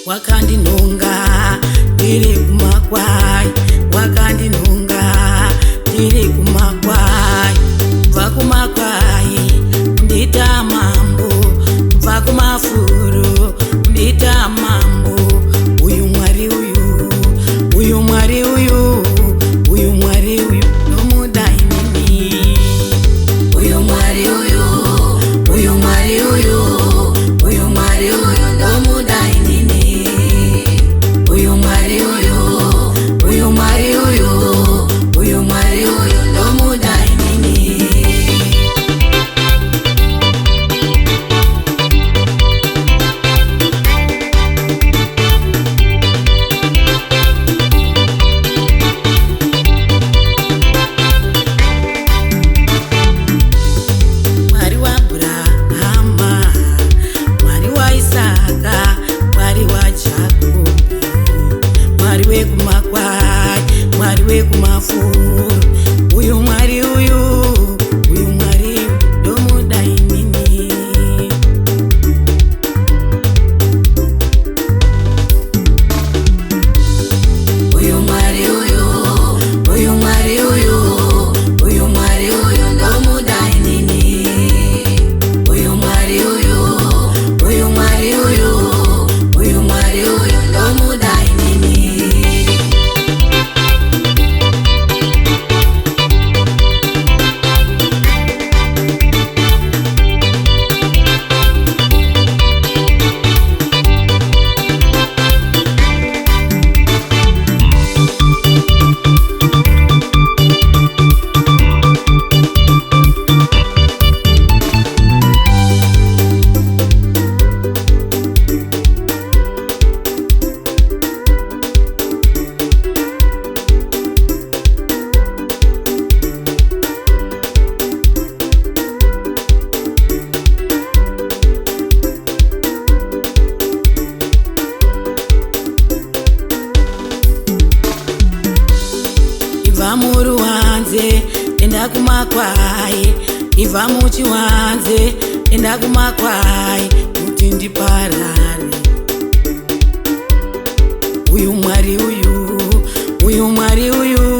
Wakandinunga ndiri kumakwai, wakandinunga ndiri kumakwai, kubva kumakwai ndita mambo, kubva kumafuro ndita mambo. Uyu Mwari uyu, uyu Mwari uyu, uyu Mwari uyu nomuda inini. Uyu Mwari uyu, uyu Mwari uyu, uyu Mwari uyu nomuda inini. Uyu Mwari uyu, uyu Mwari uyu, uyu Mwari uyu nomuda inini. Mwari wa Abrahama, Mwari wa Isaka, Mwari wa Jacob, Mwari wekumakwai, Mwari wekumafuro. Uyu Mwari uyu, uyu Mwari ndomuda inini. Uyu Mwari uyu, uyu Mwari uyu, uyu Mwari uyu ndomuda inini. Uyu Mwari uyu, uyu Mwari uyu, uyu Mwari uyu ndomuda inini. Iva muruwanze enda kumakwai, iva muchiwanze enda kumakwai kuti ndiparare. Uyu Mwari uyu, uyu Mwari uyu,